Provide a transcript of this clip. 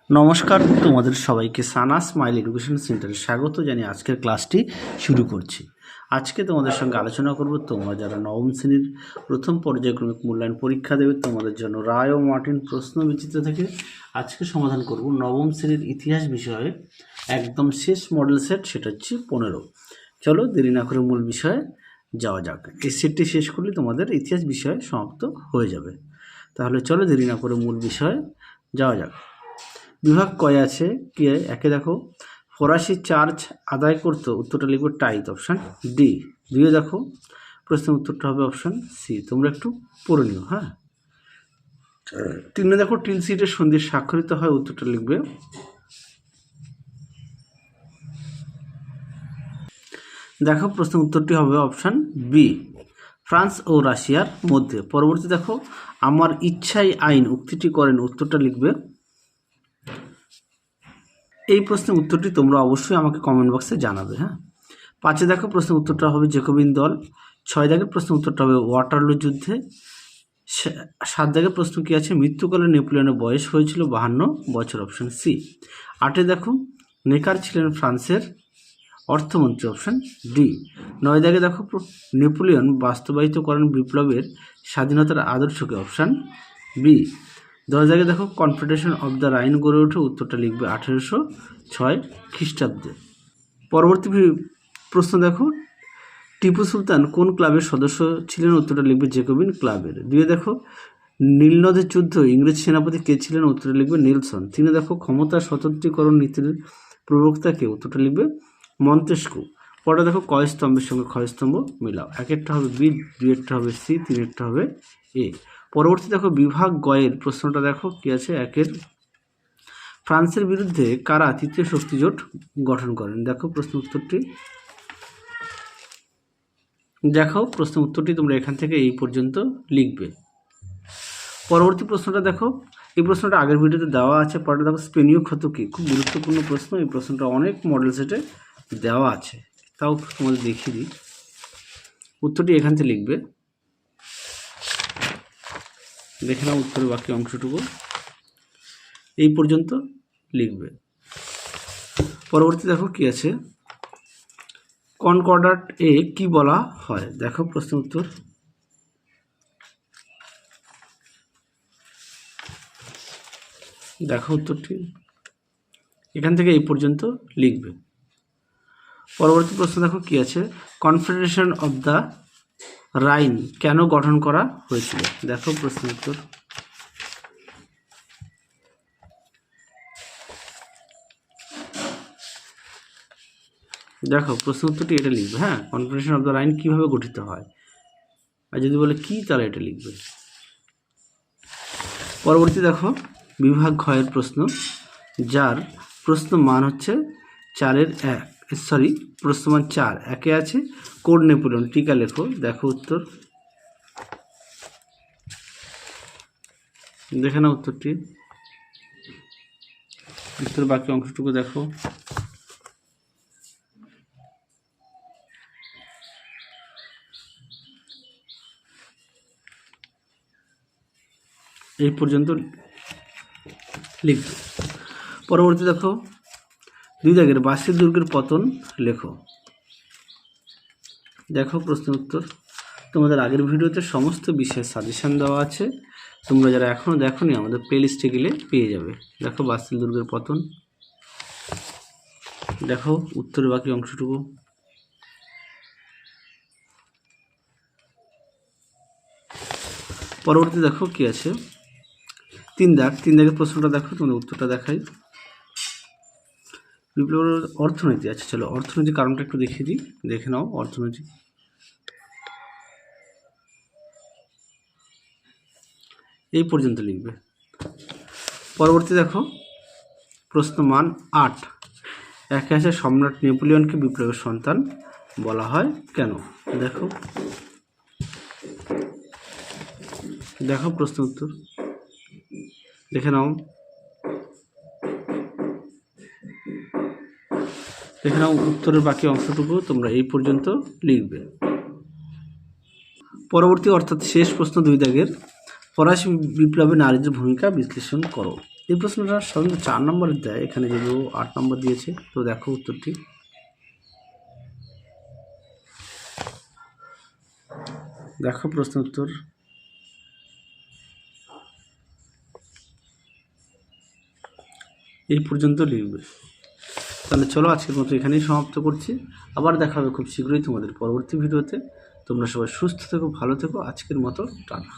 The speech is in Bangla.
নমস্কার, তোমাদের সবাইকে সানা স্মাইল এডুকেশন সেন্টারে স্বাগত জানিয়ে আজকের ক্লাসটি শুরু করছি। আজকে তোমাদের সঙ্গে আলোচনা করব তোমরা যারা নবম শ্রেণীর প্রথম পর্যায়ক্রমিক মূল্যায়ন পরীক্ষা দেবে তোমাদের জন্য রায় ও মার্টিন প্রশ্ন বিচিত্র থেকে আজকে সমাধান করব নবম শ্রেণীর ইতিহাস বিষয়ে একদম শেষ মডেল সেট, সেটা হচ্ছে 15। চলো দেরি না করে মূল বিষয়ে যাওয়া যাক। এই সেটটি শেষ করলে তোমাদের ইতিহাস বিষয় সমাপ্ত হয়ে যাবে। তাহলে চলো দেরি না করে মূল বিষয়ে যাওয়া যাক। বিভাগ কয় আছে কি? একে দেখো ফরাসি চার্জ আদায় করতো, উত্তরটা লিখবে টাইত, অপশান ডি। দুইয়ে দেখো প্রশ্নের উত্তরটা হবে অপশান সি। তোমরা একটু পড়ে নিও। হ্যাঁ, তিনে দেখো টিলসিটের সন্ধি স্বাক্ষরিত হয়, উত্তরটা লিখবে দেখো প্রশ্নের উত্তরটি হবে অপশান বি, ফ্রান্স ও রাশিয়ার মধ্যে। পরবর্তী দেখো আমার ইচ্ছাই আইন উক্তিটি করেন, উত্তরটা লিখবে। এই প্রশ্নের উত্তরটি তোমরা অবশ্যই আমাকে কমেন্ট বক্সে জানাবে। হ্যাঁ, 5 দেখো প্রশ্নের উত্তরটা হবে জেকোবিন দল। 6 দেখো প্রশ্নের উত্তরটা হবে ওয়াটারলু যুদ্ধে। 7 দেখো প্রশ্ন কি আছে? মৃত্যুকালে নেপোলিয়নের বয়স হয়েছিল 52 বছর, অপশান সি। 8 দেখো নেকার ছিলেন ফ্রান্সের অর্থমন্ত্রী, অপশান ডি। 9 দেখো নেপোলিয়ন বাস্তবায়িত করেন বিপ্লবের স্বাধীনতার আদর্শকে, অপশান বি। 10 দেখো কনফেডারেশন অব দ্য রাইন গড়ে ওঠে, উত্তরটা লিখবে 1806 খ্রিস্টাব্দে। পরবর্তী প্রশ্ন দেখো টিপু সুলতান কোন ক্লাবের সদস্য ছিলেন, উত্তরটা লিখবে জেকোবিন ক্লাবের। 2 দেখো নীলনদের যুদ্ধ ইংরেজ সেনাপতি কে ছিলেন, উত্তরটা লিখবে নেলসন। 3 দেখো ক্ষমতা স্বতন্ত্রীকরণ নীতির প্রবক্তাকে, উত্তরটা লিখবে মন্তেস্কু। পরে দেখো কয় স্তম্ভের সঙ্গে ক্ষয় স্তম্ভ মিলাও। একেরটা হবে বি, দুইয়েরটা হবে সি, তিনেরটা হবে এ। পরবর্তী দেখো বিভাগ গয়ের প্রশ্নটা দেখো কি আছে? একের ফ্রান্সের বিরুদ্ধে কারা তৃতীয় শক্তি জোট গঠন করেন? দেখো প্রশ্ন উত্তরটি তোমরা এখান থেকে এই পর্যন্ত লিখবে। পরবর্তী প্রশ্নটা দেখো, এই প্রশ্নটা আগের ভিডিওতে দেওয়া আছে। পরে দেখো স্পেনীয় ক্ষত কি? খুব গুরুত্বপূর্ণ প্রশ্ন। এই প্রশ্নটা অনেক মডেল সেটে দেওয়া আছে, তাও তোমাদের দেখিয়ে দিই। উত্তরটি এখান থেকে লিখবে। দেখে নাও উত্তরের বাকি অংশটুকু এই পর্যন্ত লিখবে। পরবর্তী দেখো কি আছে? কনকর্ডাট এ কি বলা হয়? দেখো প্রশ্ন উত্তর। দেখো উত্তরটি এখান থেকে এই পর্যন্ত লিখবে। পরবর্তী প্রশ্ন দেখো কি আছে? কনফেডারেশন অব দ্য রাইন কেন গঠন করা হয়েছিল? দেখো প্রশ্ন উত্তর। দেখো প্রশ্ন উত্তরটি এটা লিখবে। হ্যাঁ, কনফেডারেশন অব দ্য রাইন কীভাবে গঠিত হয়, আর যদি বলে কি তাহলে এটা লিখবে। পরবর্তী দেখো বিভাগ ক্ষয়ের প্রশ্ন, যার প্রশ্ন মান হচ্ছে 4-এর 1, প্রশ্ন মান 4। একে আছে কোড নেপোলিয়ন, টিকা লেখো। দেখো উত্তর, দেখে না উত্তরটি। উত্তর বাকি অংশটুকু দেখো। এই পর্যন্ত লিখবে। পরবর্তী দেখো 2 দাগের বাসির দুর্গের পতন লেখো। দেখো প্রশ্ন উত্তর। তোমাদের আগের ভিডিওতে সমস্ত বিষয়ের সাজেশান দেওয়া আছে, তোমরা যারা এখনও দেখোনি আমাদের প্লেলিস্টে গেলে পেয়ে যাবে। দেখো বাসিল দুর্গের পতন। দেখো উত্তরের বাকি অংশটুকু। পরবর্তী দেখো কি আছে? 3 দাগের প্রশ্নটা দেখো, তোমাদের উত্তরটা দেখাই। বিপ্লবের অর্থনীতি। আচ্ছা চলো অর্থনীতির কারণটা একটু দেখিয়ে দিই, দেখে নাও অর্থনীতি। এই পর্যন্ত লিখবে। পরবর্তী দেখো প্রশ্ন মান 8। একে আছে সম্রাট নেপোলিয়নকে বিপ্লবের সন্তান বলা হয় কেন? দেখো প্রশ্ন উত্তর দেখে নাও। উত্তরের বাকি অংশটুকু তোমরা এই পর্যন্ত লিখবে। পরবর্তী অর্থাৎ শেষ প্রশ্ন 2 দাগের ফরাসি বিপ্লবে নারীদের ভূমিকা বিশ্লেষণ করো। এই প্রশ্নটা সাধারণত 4 নম্বরের দেয়, এখানে যেহেতু 8 নম্বর দিয়েছে। তো দেখো উত্তরটি, দেখো প্রশ্ন উত্তর। এই পর্যন্ত লিখবে। তাহলে চলো আজকের মতো এখানেই সমাপ্ত করছি। আবার দেখা হবে খুব শীঘ্রই তোমাদের পরবর্তী ভিডিওতে। তোমরা সবাই সুস্থ থেকো, ভালো থেকো। আজকের মতো টাটা।